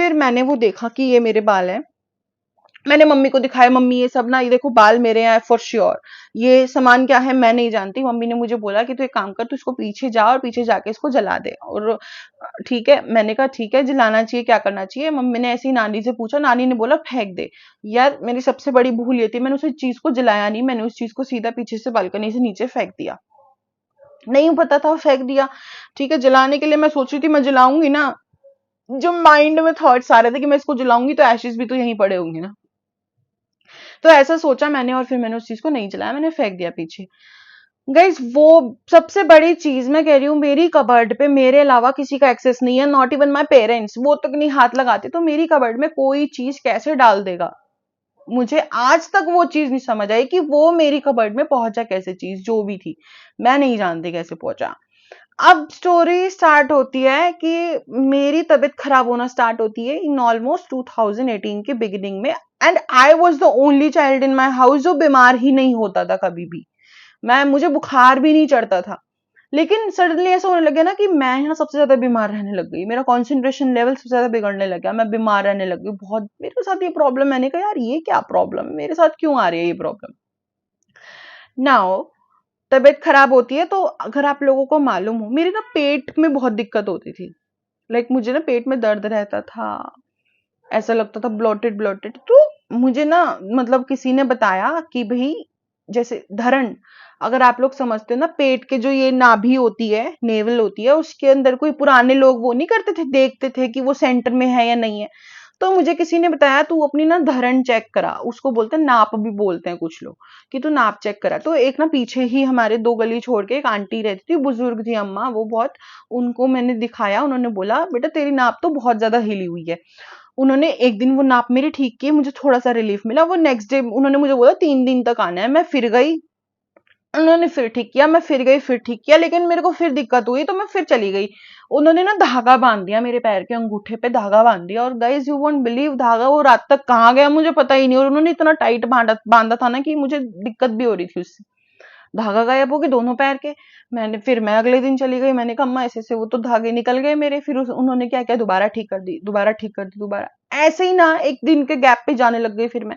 फिर मैंने वो देखा कि ये मेरे बाल हैं। मैंने मम्मी को दिखाया, मम्मी ये सब ना, ये देखो बाल मेरे हैं फॉर श्योर, ये सामान क्या है मैं नहीं जानती। मम्मी ने मुझे बोला कि तू एक काम कर, तू इसको पीछे जा और पीछे जाके इसको जला दे। और ठीक है, मैंने कहा ठीक है, जलाना चाहिए, क्या करना चाहिए। मम्मी ने ऐसे ही नानी से पूछा, नानी ने बोला फेंक दे। यार मेरी सबसे बड़ी भूल ये थी, मैंने उस चीज को जलाया नहीं, मैंने उस चीज को सीधा पीछे से बालकनी से नीचे फेंक दिया। नहीं पता था, फेंक दिया। ठीक है, जलाने के लिए मैं सोच रही थी मैं जलाऊंगी ना, जो माइंड में थॉट्स आ रहे थे कि मैं इसको जलाऊंगी तो एशेस भी तो यहीं पड़े होंगे ना, तो ऐसा सोचा मैंने और फिर मैंने उस चीज को नहीं जलाया, मैंने फेंक दिया पीछे। गाइज वो सबसे बड़ी चीज मैं कह रही हूँ, मेरी कबर्ड पे मेरे अलावा किसी का एक्सेस नहीं है, नॉट इवन माई पेरेंट्स, वो तक नहीं हाथ लगाते, तो मेरी कबर्ड में कोई चीज कैसे डाल देगा। मुझे आज तक वो चीज नहीं समझ आई कि वो मेरी कबर्ड में पहुंचा कैसे, चीज जो भी थी मैं नहीं जानती कैसे पहुंचा। अब स्टोरी स्टार्ट होती है कि मेरी तबीयत खराब होना स्टार्ट होती है इन ऑलमोस्ट 2018 के बिगिनिंग में, and I was the only child in my house जो बीमार ही नहीं होता था कभी भी। मुझे बुखार भी नहीं चढ़ता था, लेकिन सडनली ऐसा होने लगा ना कि मैं ना सबसे ज्यादा बीमार रहने लग गई, मेरा कॉन्सेंट्रेशन लेवल सबसे ज्यादा बिगड़ने लग गया, मैं बीमार रहने लग गई बहुत, मेरे साथ ये प्रॉब्लम। मैंने कहा यार ये क्या प्रॉब्लम है, मेरे साथ क्यों आ रही है ये प्रॉब्लम। नाउ तबीयत खराब होती है तो अगर आप लोगों को मालूम हो, मेरे ना पेट में बहुत दिक्कत होती थी। लाइक मुझे ना पेट में दर्द रहता था, ऐसा लगता था ब्लोटेड ब्लोटेड। तो मुझे ना मतलब किसी ने बताया कि भाई जैसे धरण, अगर आप लोग समझते हो ना, पेट के जो ये नाभि होती है, नेवल होती है, उसके अंदर कोई पुराने लोग वो नहीं करते थे, देखते थे कि वो सेंटर में है या नहीं है। तो मुझे किसी ने बताया तू अपनी ना धरण चेक करा, उसको बोलते हैं नाप भी बोलते हैं कुछ लोग, कि तू नाप चेक करा। तो एक ना पीछे ही हमारे 2 गली छोड़ के एक आंटी रहती थी, बुजुर्ग थी अम्मा वो बहुत, उनको मैंने दिखाया, उन्होंने बोला बेटा तेरी नाप तो बहुत ज्यादा हिली हुई है। उन्होंने एक दिन वो नाप मेरी ठीक की, मुझे थोड़ा सा रिलीफ मिला। वो नेक्स्ट डे उन्होंने मुझे बोला 3 दिन तक आना है, मैं फिर गई, उन्होंने फिर ठीक किया, मैं फिर गई, फिर ठीक किया, लेकिन मेरे को फिर दिक्कत हुई तो मैं फिर चली गई। उन्होंने ना धागा बांध दिया, मेरे पैर के अंगूठे पे धागा बांध दिया, और गाइस यू वोंट बिलीव धागा वो रात तक कहाँ गया मुझे पता ही नहीं, और उन्होंने इतना टाइट बांधा बांधा था ना कि मुझे दिक्कत भी हो रही थी उससे। धागा गायब हो गए दोनों पैर के। मैं अगले दिन चली गई, मैंने कहा अम्मा ऐसे ऐसे, वो तो धागे निकल गए मेरे। फिर उन्होंने क्या किया, दोबारा ठीक कर दी, दोबारा ठीक कर दी, दोबारा, ऐसे ही ना एक दिन के गैप पे जाने लग गई। फिर मैं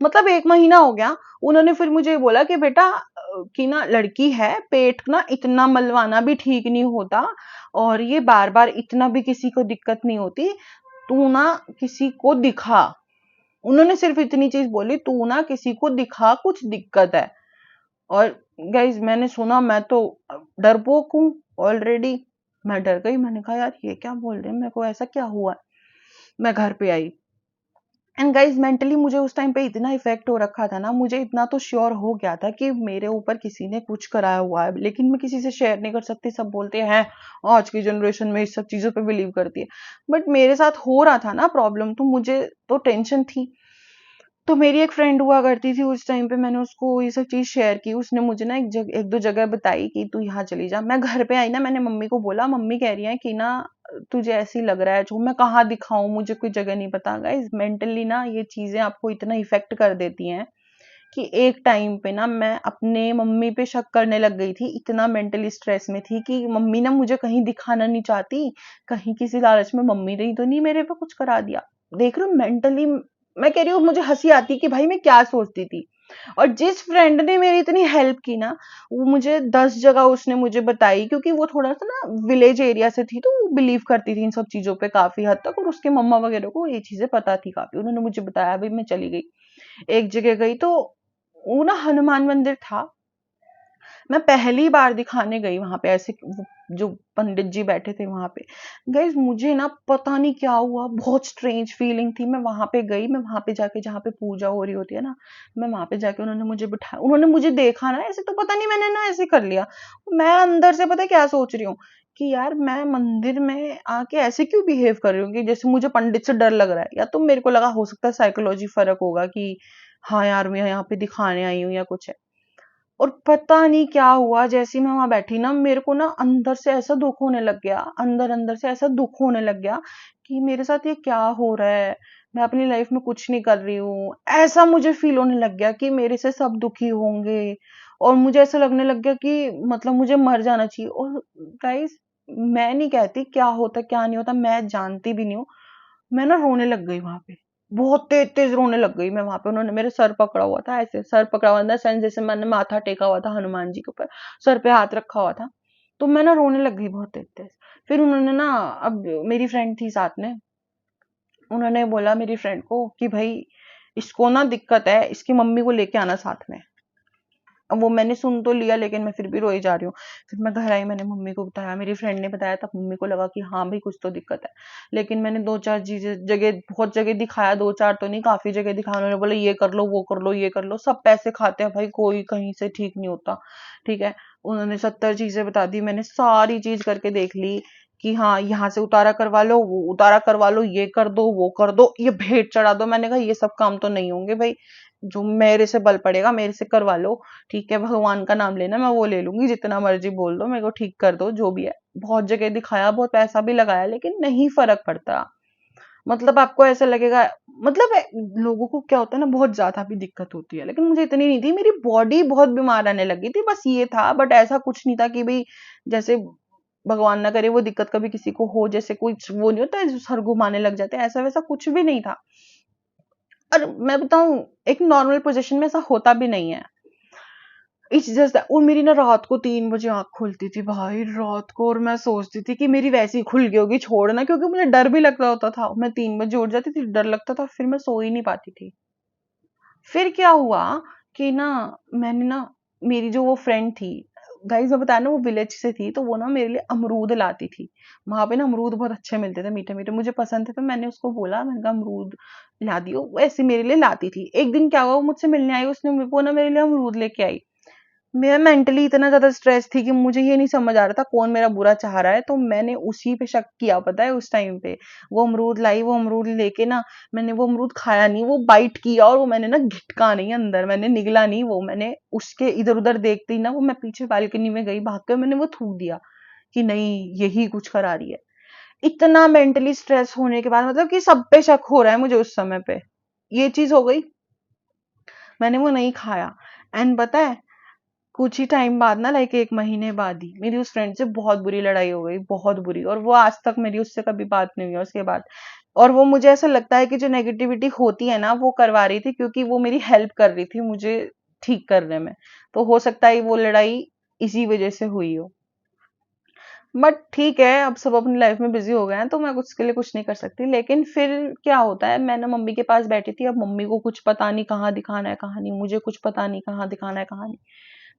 मतलब 1 महीना हो गया। उन्होंने फिर मुझे बोला कि बेटा कि ना लड़की है, पेट ना इतना मलवाना भी ठीक नहीं होता, और ये बार बार इतना भी किसी को दिक्कत नहीं होती, तू ना किसी को दिखा। उन्होंने सिर्फ इतनी चीज बोली, तू ना किसी को दिखा, कुछ दिक्कत है। और गाइज मैंने सुना, मैं तो डरपोक हूँ ऑलरेडी, मैं डर गई। मैंने कहा यार ये क्या बोल रहे हैं, मेरे को ऐसा क्या हुआ है। मैं घर पे आई, एंड गाइज मेंटली मुझे उस टाइम पे इतना इफेक्ट हो रखा था ना, मुझे इतना तो श्योर हो गया था कि मेरे ऊपर किसी ने कुछ कराया हुआ है, लेकिन मैं किसी से शेयर नहीं कर सकती। सब बोलते हैं आज की जनरेशन में इस सब चीजों पे बिलीव करती है, बट मेरे साथ हो रहा था ना प्रॉब्लम, तो मुझे तो टेंशन थी। तो मेरी एक फ्रेंड हुआ करती थी उस टाइम पे, मैंने उसको ये सब चीज शेयर की, उसने मुझे ना एक दो जगह बताई कि तू यहाँ चली जा। मैं घर पे आई ना, मैंने मम्मी को बोला, मम्मी कह रही है कि ना तुझे ऐसी लग रहा है, जो मैं कहाँ दिखाऊं, मुझे कोई जगह नहीं पता। गाइस मेंटली ना ये चीजें आपको इतना इफेक्ट कर देती हैं कि एक टाइम पे ना मैं अपने मम्मी पे शक करने लग गई थी, इतना मेंटली स्ट्रेस में थी कि मम्मी ना मुझे कहीं दिखाना नहीं चाहती, कहीं किसी लालच में मम्मी ने तो नहीं मेरे पे कुछ करा दिया। देख रहे हो मेंटली, मैं कह रही हूँ मुझे हंसी आती कि भाई मैं क्या सोचती थी। और जिस फ्रेंड ने मेरी इतनी हेल्प की ना, वो मुझे 10 जगह उसने मुझे बताई, क्योंकि वो थोड़ा सा ना विलेज एरिया से थी, तो वो बिलीव करती थी इन सब चीजों पे काफी हद तक, और उसके मम्मा वगैरह को ये चीजें पता थी काफी। उन्होंने मुझे बताया, भाई मैं चली गई, एक जगह गई तो वो ना हनुमान मंदिर था। मैं पहली बार दिखाने गई वहां पे, ऐसे जो पंडित जी बैठे थे वहां पे। गाइस मुझे ना पता नहीं क्या हुआ, बहुत स्ट्रेंज फीलिंग थी। मैं वहां पे गई, मैं वहां पे जाके जहाँ पे पूजा हो रही होती है ना, मैं वहां पे जाके, उन्होंने मुझे बिठाया, उन्होंने मुझे देखा ना ऐसे, तो पता नहीं मैंने ना ऐसे कर लिया। मैं अंदर से पता है क्या सोच रही हूँ कि यार मैं मंदिर में आके ऐसे क्यों बिहेव कर रही हूँ, कि जैसे मुझे पंडित से डर लग रहा है, या तो मेरे को लगा हो सकता है साइकोलॉजी फर्क होगा कि हाँ यार मैं यहाँ पे दिखाने आई हूँ या कुछ है। और पता नहीं क्या हुआ, जैसे ही मैं वहां बैठी ना, मेरे को ना अंदर से ऐसा दुख होने लग गया, अंदर अंदर से ऐसा दुख होने लग गया कि मेरे साथ ये क्या हो रहा है, मैं अपनी लाइफ में कुछ नहीं कर रही हूँ। ऐसा मुझे फील होने लग गया कि मेरे से सब दुखी होंगे, और मुझे ऐसा लगने लग गया कि मतलब मुझे मर जाना चाहिए। और गाइस मैं नहीं कहती क्या होता क्या नहीं होता, मैं जानती भी नहीं हूँ, मैं ना रोने लग गई वहां पे, बहुत तेज तेज रोने लग गई मैं वहां पे। उन्होंने मेरे सर पकड़ा हुआ था, ऐसे सर पकड़ा हुआ था सेंस, जैसे मैंने माथा टेका हुआ था हनुमान जी के ऊपर, सर पे हाथ रखा हुआ था। तो मैं ना रोने लग गई बहुत तेज तेज। फिर उन्होंने ना, अब मेरी फ्रेंड थी साथ में, उन्होंने बोला मेरी फ्रेंड को कि भाई इसको ना दिक्कत है, इसकी मम्मी को लेके आना साथ में। अब वो मैंने सुन तो लिया, लेकिन मैं फिर भी रोई जा रही हूँ। फिर मैं घर आई, मैंने मम्मी को बताया, मेरी फ्रेंड ने बताया, तब मम्मी को लगा कि हाँ भाई कुछ तो दिक्कत है। लेकिन मैंने दो चार चीजें जगह, बहुत जगह दिखाया, दो चार तो नहीं काफी जगह दिखाया। उन्होंने बोला ये कर लो, वो कर लो, ये कर लो। सब पैसे खाते हैं भाई, कोई कहीं से ठीक नहीं होता। ठीक है, उन्होंने 70 चीजें बता दी, मैंने सारी चीज करके देख ली कि हाँ यहाँ से उतारा करवा लो, वो उतारा करवा लो, ये कर दो, वो कर दो, ये भेंट चढ़ा दो। मैंने कहा ये सब काम तो नहीं होंगे भाई, जो मेरे से बल पड़ेगा मेरे से करवा लो। ठीक है, भगवान का नाम लेना, मैं वो ले लूंगी, जितना मर्जी बोल दो, मेरे को ठीक कर दो जो भी है। बहुत जगह दिखाया, बहुत पैसा भी लगाया, लेकिन नहीं फर्क पड़ता। मतलब आपको ऐसा लगेगा, मतलब लोगों को क्या होता है ना, बहुत ज्यादा भी दिक्कत होती है, लेकिन मुझे इतनी नहीं थी। मेरी बॉडी बहुत बीमार आने लगी थी, बस ये था। बट ऐसा कुछ नहीं था कि भाई जैसे भगवान ना करे वो दिक्कत कभी किसी को हो, जैसे कुछ वो नहीं होता है जो सर घुमाने लग जाते हैं, ऐसा वैसा कुछ भी नहीं था। और मैं बताऊं, एक नॉर्मल पोजीशन में ऐसा होता भी नहीं है। इट्स जस्ट और मेरी ना रात को 3 बजे आंख खुलती थी भाई, रात को। और मैं सोचती थी कि मेरी वैसी ही खुल गई होगी, छोड़ना, क्योंकि मुझे डर भी लगता होता था। मैं 3 बजे उठ जाती थी, डर लगता था, फिर मैं सो ही नहीं पाती थी। फिर क्या हुआ कि ना, मैंने ना, मेरी जो वो फ्रेंड थी, गाइस मैं बताया ना वो विलेज से थी, तो वो ना मेरे लिए अमरूद लाती थी। वहां पे ना अमरूद बहुत अच्छे मिलते थे, मीठे मीठे, मुझे पसंद थे। तो मैंने उसको बोला, मैंने कहा अमरूद ला दियो, वो ऐसे मेरे लिए लाती थी। एक दिन क्या हुआ, वो मुझसे मिलने आई, उसने वो ना मेरे लिए अमरूद लेके आई। मैं मेंटली इतना ज्यादा स्ट्रेस थी कि मुझे ये नहीं समझ आ रहा था कौन मेरा बुरा चाह रहा है। तो मैंने उसी पे शक किया, पता है, उस टाइम पे। वो अमरूद लाई, वो अमरूद लेके ना, मैंने वो अमरूद खाया नहीं, वो बाइट किया, और वो मैंने ना घिटका नहीं अंदर, मैंने निगला नहीं वो, मैंने उसके इधर उधर देखते ही ना, वो मैं पीछे बालकनी में गई भाग कर, मैंने वो थूक दिया कि नहीं यही कुछ करा रही है। इतना मेंटली स्ट्रेस होने के बाद, मतलब कि सब पे शक हो रहा है मुझे उस समय पे, ये चीज हो गई। मैंने वो नहीं खाया। एंड पता है, कुछ ही टाइम बाद ना, लाइक 1 महीने बाद ही मेरी उस फ्रेंड से बहुत बुरी लड़ाई हो गई, बहुत बुरी। और वो आज तक मेरी उससे कभी बात नहीं हुई है उसके बाद। और वो, मुझे ऐसा लगता है कि जो नेगेटिविटी होती है ना, वो करवा रही थी, क्योंकि वो मेरी हेल्प कर रही थी मुझे ठीक करने में। तो हो सकता है वो लड़ाई इसी वजह से हुई हो। बट ठीक है, अब सब अपनी लाइफ में बिजी हो गए हैं, तो मैं कुछ के लिए कुछ नहीं कर सकती। लेकिन फिर क्या होता है, मैं ना मम्मी के पास बैठी थी, अब मम्मी को कुछ पता नहीं कहाँ दिखाना है कहाँ नहीं, मुझे कुछ पता नहीं कहाँ दिखाना है कहाँ नहीं।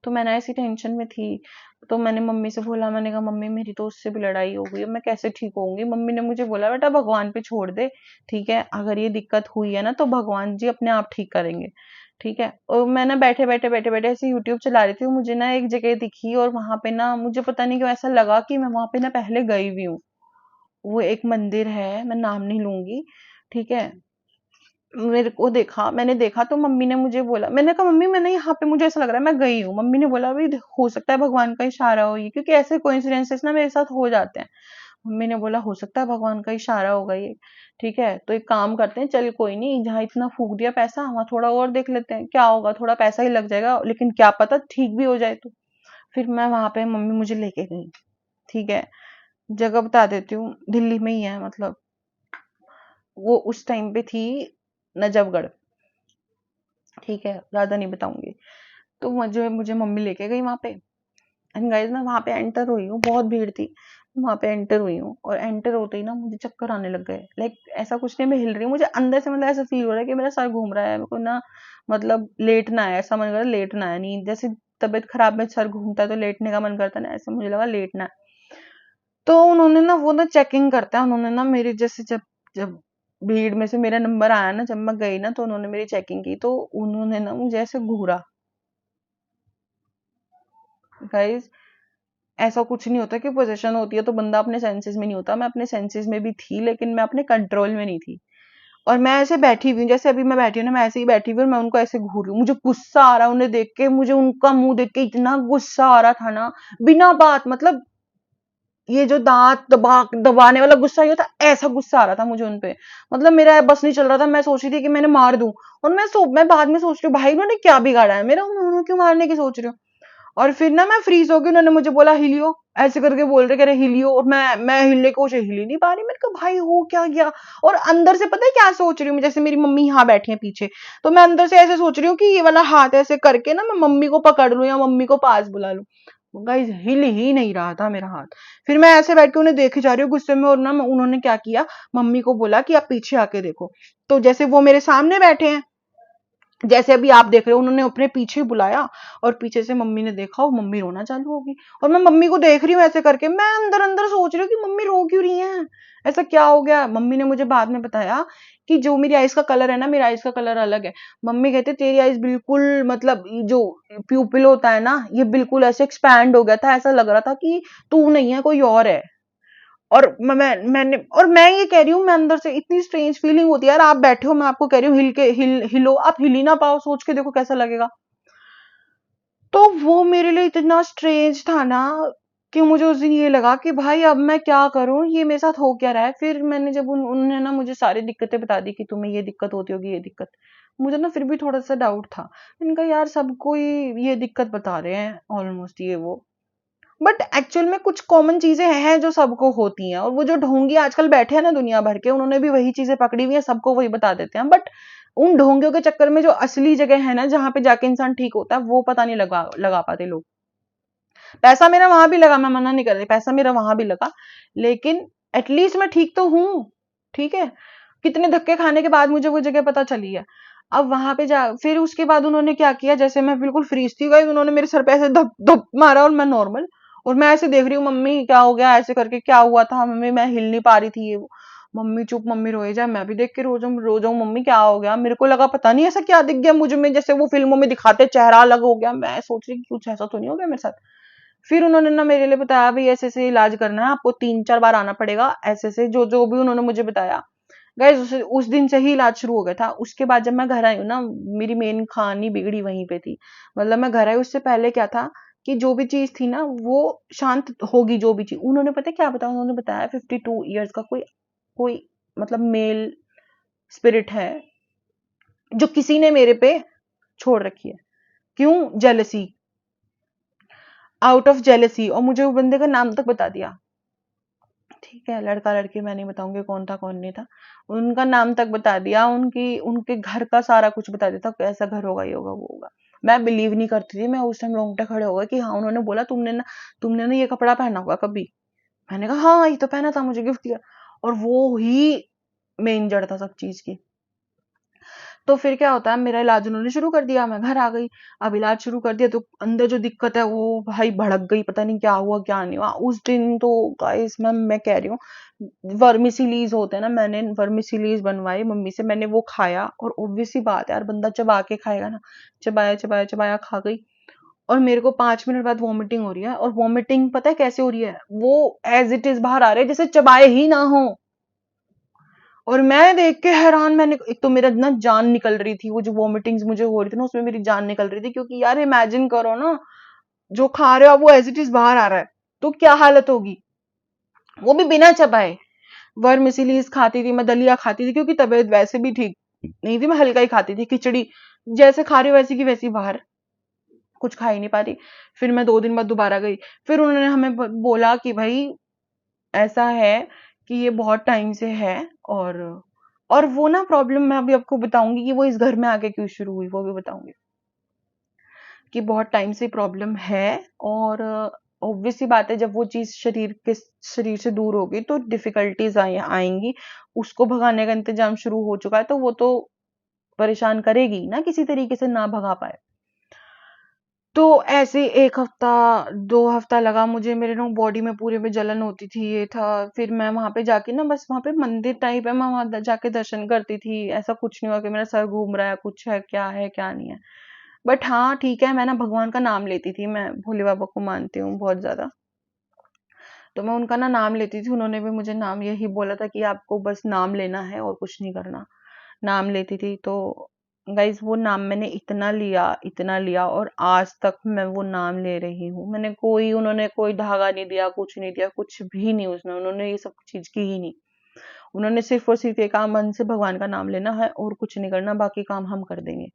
तो मैं ना ऐसी टेंशन में थी। तो मैंने मम्मी से बोला, मैंने कहा मम्मी मेरी तो उससे भी लड़ाई हो गई, अब मैं कैसे ठीक होऊंगी। मम्मी ने मुझे बोला बेटा भगवान पे छोड़ दे, ठीक है, अगर ये दिक्कत हुई है ना तो भगवान जी अपने आप ठीक करेंगे। ठीक है। और मैं ना बैठे बैठे ऐसे यूट्यूब चला रही थी, मुझे ना एक जगह दिखी, और वहां पे ना मुझे पता नहीं क्यों ऐसा लगा कि मैं वहां पे ना पहले गई हुई हूँ। वो एक मंदिर है, मैं नाम नहीं लूंगी। ठीक है। मेरे को देखा, मैंने देखा, तो मम्मी ने मुझे बोला, मैंने कहा मम्मी मैंने यहाँ पे, मुझे ऐसा लग रहा है मैं गई हूँ। मम्मी ने बोला भाई हो सकता है भगवान का इशारा हो ये, क्योंकि ऐसे कोइंसिडेंसेस ना मेरे साथ हो जाते हैं। मम्मी ने बोला हो सकता है भगवान का इशारा होगा ये। ठीक है, तो एक काम करते हैं, चल कोई नहीं, जहाँ इतना फूक दिया पैसा, वहां थोड़ा और देख लेते हैं क्या होगा, थोड़ा पैसा ही लग जाएगा, लेकिन क्या पता ठीक भी हो जाए तो। फिर मैं वहां पे, मम्मी मुझे लेके गई। ठीक है, जगह बता देती हूँ, दिल्ली में ही है, मतलब वो उस टाइम पे थी नजफगढ़। ठीक है, ज्यादा नहीं बताऊंगी। तो मुझे मुझे मम्मी लेके गई वहां पे। एंड गाइस मैं वहां पे एंटर हुई हूँ, बहुत भीड़ थी। वहां पे एंटर हुई हूँ, और एंटर होते ही ना मुझे चक्कर आने लग गए। लाइक ऐसा कुछ नहीं, मैं हिल रही हूँ, मुझे अंदर से मतलब ऐसा फील हो रहा है कि मेरा सर घूम रहा है, मेरे को ना, मतलब लेटना है, ऐसा मन कर रहा है लेटना है, नींद जैसे, तबीयत खराब में सर घूमता है तो लेटने का मन करता है ना, ऐसे मुझे लगा लेटना है। तो उन्होंने ना, वो ना चेकिंग करता है, उन्होंने ना मेरी जैसे, जब जब भीड़ में से मेरा नंबर आया ना, जब मैं गई ना, तो उन्होंने मेरी चेकिंग की, तो उन्होंने ना मुझे ऐसे घूरा। गाइस ऐसा कुछ नहीं होता कि पोजीशन होती है तो बंदा अपने सेंसेस में नहीं होता। मैं अपने सेंसेस में भी थी, लेकिन मैं अपने कंट्रोल में नहीं थी। और मैं ऐसे बैठी हुई हूँ, जैसे अभी मैं बैठी हूँ ना, मैं ऐसे ही बैठी हुई हूँ, और मैं उनको ऐसे घूर रही हूँ। मुझे गुस्सा आ रहा है उन्हें देख के, मुझे उनका मुंह देख के इतना गुस्सा आ रहा था ना, बिना बात, मतलब ये जो दांत दबाने वाला गुस्सा ही होता, ऐसा गुस्सा आ रहा था मुझे उनपे। मतलब मेरा बस नहीं चल रहा था, मैं सोच रही थी कि मैंने मार दूं। और मैं बाद में सोच रही हूँ भाई उन्होंने क्या बिगाड़ा है मेरा, उन्होंने क्यों मारने की सोच रही हूँ। और फिर ना मैं फ्रीज हो गई, उन्होंने मुझे बोला हिलियो, ऐसे करके बोल रहे, कह रहे हिलियो, और मैं हिलने की कोशिश, हिल ही नहीं पा रही। मैंने कहा भाई हो क्या गया? और अंदर से पता है क्या सोच रही हूँ, जैसे मेरी मम्मी यहाँ बैठी है पीछे, तो मैं अंदर से ऐसे सोच रही हूँ कि ये वाला हाथ ऐसे करके ना मैं मम्मी को पकड़ लूं या मम्मी को पास बुला लूं। गाइस हिल ही नहीं रहा था मेरा हाथ। फिर मैं ऐसे बैठ के उन्हें देखे जा रही हूँ गुस्से में, और ना उन्होंने क्या किया, मम्मी को बोला कि आप पीछे आके देखो। तो जैसे वो मेरे सामने बैठे हैं, जैसे अभी आप देख रहे हो, उन्होंने अपने पीछे बुलाया, और पीछे से मम्मी ने देखा और मम्मी रोना चालू होगी। और मैं मम्मी को देख रही हूँ ऐसे करके, मैं अंदर अंदर सोच रही हूँ कि मम्मी रो क्यों रही हैं, ऐसा क्या हो गया। मम्मी ने मुझे बाद में बताया कि जो मेरी आइज का कलर है ना, मेरी आइज का कलर अलग है। मम्मी कहते तेरी आइज बिल्कुल, मतलब जो प्यूपिल होता है ना, ये बिल्कुल ऐसे एक्सपैंड हो गया था, ऐसा लग रहा था कि तू नहीं है कोई और है। और मैं ये कह रही हूँ, मैं अंदर से इतनी स्ट्रेंज फीलिंग होती है यार, आप बैठे हो, मैं आपको कह रही हूँ हिलो, आप हिल ही ना पाओ, सोच के देखो कैसा लगेगा। तो वो मेरे लिए इतना स्ट्रेंज था ना, कि मुझे उस दिन ये लगा कि भाई अब मैं क्या करूं, ये मेरे साथ हो क्या रहा है। फिर मैंने जब उन्होंने ना मुझे सारी दिक्कतें बता दी कि तुम्हें ये दिक्कत होती होगी, ये दिक्कत, मुझे ना फिर भी थोड़ा सा डाउट था। मैंने कहा यार सबको ये दिक्कत बता रहे हैं ऑलमोस्ट, ये वो, बट एक्चुअल में कुछ कॉमन चीजें हैं जो सबको होती हैं। और वो जो ढोंगी आजकल बैठे हैं ना दुनिया भर के, उन्होंने भी वही चीजें पकड़ी हुई है, सबको वही बता देते हैं। बट उन ढोंगियों के चक्कर में जो असली जगह है ना, जहां पे जाके इंसान ठीक होता है, वो पता नहीं लगा लगा पाते लोग। पैसा मेरा वहां भी लगा, मैं मना नहीं कर रही, पैसा मेरा वहां भी लगा, लेकिन एटलीस्ट मैं ठीक तो हूं। ठीक है, कितने धक्के खाने के बाद मुझे वो जगह पता चली है। अब वहां पे जा, फिर उसके बाद उन्होंने क्या किया, जैसे मैं बिल्कुल फ्रीज थी गई, उन्होंने मेरे सर पे ऐसे धप धप मारा, और मैं नॉर्मल। और मैं ऐसे देख रही हूँ, मम्मी क्या हो गया, ऐसे करके क्या हुआ था मम्मी, मैं हिल नहीं पा रही थी, ये वो। मम्मी चुप, मम्मी रोए जाए, मैं भी देख के रो जाऊं, मम्मी क्या हो गया। मेरे को लगा पता नहीं ऐसा क्या दिख गया मुझ में, जैसे वो फिल्मों में दिखाते चेहरा अलग हो गया। मैं सोच रही कुछ ऐसा तो नहीं हो गया मेरे साथ। फिर उन्होंने ना मेरे लिए बताया भाई ऐसे ऐसे इलाज करना है, आपको 3-4 बार आना पड़ेगा, ऐसे ऐसे जो जो भी उन्होंने मुझे बताया। गाइस उस दिन से ही इलाज शुरू हो गया था। उसके बाद जब मैं घर आई हूँ ना, मेरी मेन कहानी बिगड़ी वहीं पे थी। मतलब मैं घर आई उससे पहले क्या था, कि जो भी चीज थी ना वो शांत होगी, जो भी चीज उन्होंने, पता है क्या बताया, उन्होंने बताया 52 ईयर्स का कोई कोई मतलब मेल स्पिरिट है, जो किसी ने मेरे पे छोड़ रखी है। क्यों? Jealousy, out of jealousy. और मुझे वो बंदे का नाम तक बता दिया। ठीक है, लड़का लड़की मैं नहीं बताऊंगी कौन था कौन नहीं था, उनका नाम तक बता दिया, उनकी उनके घर का सारा कुछ बता दिया था, कैसा घर होगा, ये होगा वो होगा। मैं बिलीव नहीं करती थी, मैं उस टाइम रोंगटे खड़े हो गए कि हाँ, उन्होंने बोला तुमने ना ये कपड़ा पहना होगा कभी। मैंने कहा हाँ, ये तो पहना था, मुझे गिफ्ट किया। और वो ही मेन जड़ था सब चीज की। तो फिर क्या होता है, मेरा इलाज उन्होंने शुरू कर दिया, मैं घर आ गई। अब इलाज शुरू कर दिया तो अंदर जो दिक्कत है वो भाई भड़क गई, पता नहीं क्या हुआ क्या नहीं हुआ उस दिन तो। गाइस मैं कह रही हूँ, वर्मिसिलीज होते हैं ना, मैंने वर्मिसिलीज बनवाई मम्मी से, मैंने वो खाया, और ऑब्वियस सी बात है यार, बंदा चबा के खाएगा ना। चबाया चबाया चबाया खा गई। और मेरे को 5 मिनट बाद वॉमिटिंग हो रही है, और वॉमिटिंग पता है कैसे हो रही है, वो एज इट इज बाहर आ रहे हैं, जैसे चबाए ही ना हो। और मैं देख के हैरान, मैंने एक तो मेरा ना जान निकल रही थी, वो जो वॉमिटिंग्स मुझे हो रही थी ना, उसमें मेरी जान निकल रही थी, क्योंकि यार इमेजिन करो ना, जो खा रहे हो आप वो एज इट इज बाहर आ रहा है, तो क्या हालत होगी, वो भी बिना चबाए। वर्मिसिलीज खाती थी मैं, दलिया खाती थी, क्योंकि तबीयत वैसे भी ठीक नहीं थी, मैं हल्का ही खाती थी, खिचड़ी जैसे खा रही हूँ वैसी की वैसी बाहर, कुछ खा ही नहीं पाती। फिर मैं 2 दिन बाद दोबारा गई। फिर उन्होंने हमें बोला कि भाई ऐसा है कि ये बहुत टाइम से है। और और वो ना प्रॉब्लम मैं अभी आपको बताऊंगी कि वो इस घर में आके क्यों शुरू हुई, वो भी बताऊंगी कि बहुत टाइम से प्रॉब्लम है। और ऑब्वियस सी बात है, जब वो चीज शरीर से दूर होगी तो डिफिकल्टीज आएंगी। उसको भगाने का इंतजाम शुरू हो चुका है, तो वो तो परेशान करेगी ना, किसी तरीके से ना भगा पाए। तो ऐसे 1 हफ्ता 2 हफ्ता लगा मुझे, मेरे ना बॉडी में पूरे में जलन होती थी, ये था। फिर मैं वहां पे जाके ना, बस वहां पे मंदिर टाइप है, मैं वहां जाके दर्शन करती थी, ऐसा कुछ नहीं हुआ कि मेरा सर घूम रहा है क्या नहीं है। बट हाँ ठीक है, मैं ना भगवान का नाम लेती थी, मैं भोले बाबा को मानती हूँ बहुत ज्यादा। तो मैं उनका ना नाम लेती थी, उन्होंने भी मुझे नाम यही बोला था कि आपको बस नाम लेना है और कुछ नहीं करना। नाम लेती थी तो गाइज वो नाम मैंने इतना लिया, और आज तक मैं वो नाम ले रही हूँ। उन्होंने कोई धागा नहीं दिया, कुछ नहीं दिया, कुछ भी नहीं, उसने उन्होंने ये सब चीज की ही नहीं। उन्होंने सिर्फ और सिर्फ एक काम, मन से भगवान का नाम लेना है और कुछ नहीं करना, बाकी काम हम कर देंगे।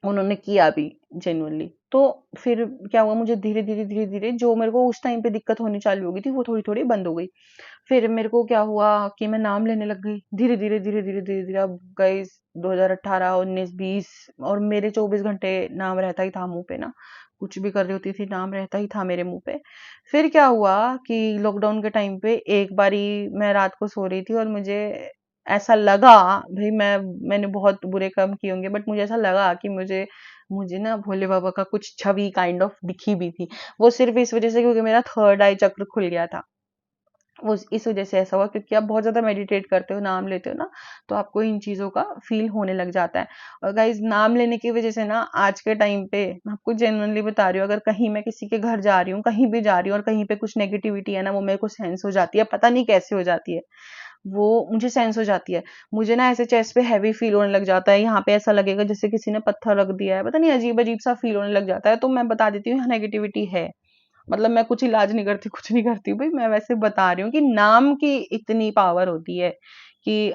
उन्होंने किया भी जेन्युइनली। तो फिर क्या हुआ, मुझे धीरे-धीरे जो मेरे को उस टाइम पे दिक्कत होनी चालू हो गई थी, वो थोड़ी-थोड़ी बंद हो गई। फिर मेरे को क्या हुआ कि मैं नाम लेने लग गई धीरे-धीरे। अब गाइस 2018, 19, 20 और मेरे 24 घंटे नाम रहता ही था मुँह पे ना। कुछ भी कर रही होती थी, नाम रहता ही था मेरे मुँह पे। फिर क्या हुआ कि लॉकडाउन के टाइम पे एक बारी मैं रात को सो रही थी और मुझे ऐसा लगा, भई मैंने बहुत बुरे कर्म किए होंगे, बट मुझे ऐसा लगा कि मुझे मुझे ना भोले बाबा का कुछ छवि काइंड ऑफ दिखी भी थी। वो सिर्फ़ इस वज़ह से क्योंकि मेरा थर्ड आई चक्र खुल गया था। वो इस वज़ह से ऐसा हुआ क्योंकि आप बहुत ज़्यादा मेडिटेट करते हो, नाम लेते हो ना, तो आपको इन चीज़ों का फ़ील होने लग जाता है। और गाइज़ नाम लेने की वज़ह से ना आज के टाइम पे मैं आपको जेन्युइनली बता रही हूँ, अगर कहीं मैं किसी के घर जा रही हूँ, कहीं भी जा रही हूँ और कहीं पे कुछ नेगेटिविटी है ना, वो मेरे को सेंस हो जाती है, पता नहीं कैसे हो जाती है। वो मुझे सेंस हो जाती है। मुझे ना ऐसे चेस्ट पे हेवी फ़ील होने लग जाता है, यहाँ पे ऐसा लगेगा जैसे किसी ने पत्थर रख दिया है, पता नहीं अजीब-अजीब सा फ़ील होने लग जाता है, तो मैं बता देती हूँ यहाँ नेगेटिविटी है। मतलब मैं कुछ इलाज नहीं करती, कुछ नहीं करती भाई, मैं वैसे बता रही हूँ कि नाम की इतनी पावर होती है कि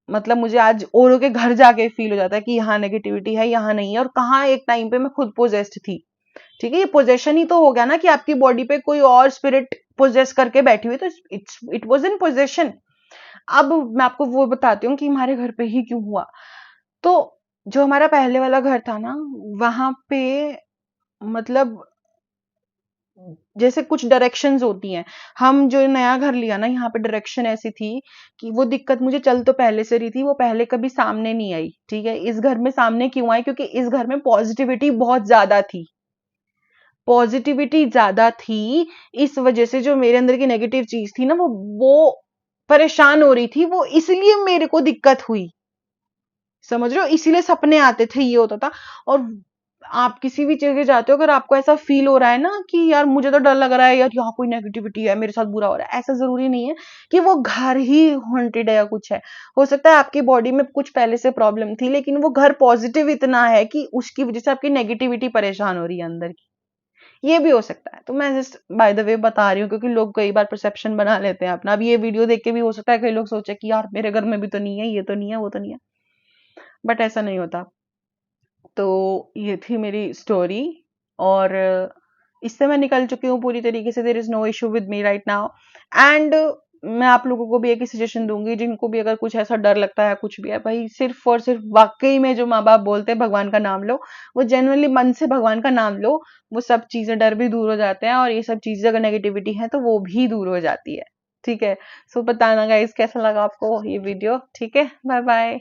मतलब मुझे आज औरों के घर जाके फ़ील हो जाता है कि यहाँ नेगेटिविटी है, यहाँ नहीं है, और कहाँ एक टाइम पे मैं खुद पोजेस्ड थी। ठीक है, ये पोजेशन ही तो हो गया ना कि आपकी बॉडी पे कोई और स्पिरिट पोजेस करके बैठी हुई, तो इट वाज़ इन पोजेशन। अब मैं आपको वो बताती हूँ कि हमारे घर पे ही क्यों हुआ। तो जो हमारा पहले वाला घर था ना, वहां पे मतलब जैसे कुछ डायरेक्शंस होती हैं, हम जो नया घर लिया ना, यहाँ पे डायरेक्शन ऐसी थी कि वो दिक्कत मुझे चल तो पहले से रही थी, वो पहले कभी सामने नहीं आई। ठीक है, इस घर में सामने क्यों आई, क्योंकि इस घर में पॉजिटिविटी बहुत ज्यादा थी। पॉजिटिविटी ज्यादा थी, इस वजह से जो मेरे अंदर की नेगेटिव चीज थी ना, वो परेशान हो रही थी, वो इसलिए मेरे को दिक्कत हुई। समझ रहे हो, इसीलिए सपने आते थे, ये होता था। और आप किसी भी जगह जाते हो, अगर आपको ऐसा फील हो रहा है ना कि यार मुझे तो डर लग रहा है, यार यहाँ कोई नेगेटिविटी है, मेरे साथ बुरा हो रहा है, ऐसा जरूरी नहीं है कि वो घर ही हॉन्टेड है या कुछ है। हो सकता है आपकी बॉडी में कुछ पहले से प्रॉब्लम थी, लेकिन वो घर पॉजिटिव इतना है कि उसकी वजह से आपकी नेगेटिविटी परेशान हो रही है अंदर की। ये भी हो सकता है। तो मैं जस्ट बाय द वे बता रही हूँ, क्योंकि लोग कई बार परसेप्शन बना लेते हैं अपना। अब ये वीडियो देख के भी हो सकता है कई लोग सोचे कि यार मेरे घर में भी तो नहीं है, ये तो नहीं है, वो तो नहीं है, बट ऐसा नहीं होता। तो ये थी मेरी स्टोरी, और इससे मैं निकल चुकी हूँ पूरी तरीके से। There is no issue with me right now. And मैं आप लोगों को भी एक ही सजेशन दूंगी, जिनको भी अगर कुछ ऐसा डर लगता है, कुछ भी है, भाई सिर्फ और सिर्फ वाकई में जो माँ बाप बोलते हैं भगवान का नाम लो, वो जेनुअनली मन से भगवान का नाम लो। वो सब चीजें, डर भी दूर हो जाते हैं, और ये सब चीजें अगर नेगेटिविटी है तो वो भी दूर हो जाती है। ठीक है, सो बताना गाइस कैसा लगा आपको ये वीडियो। ठीक है, बाय बाय।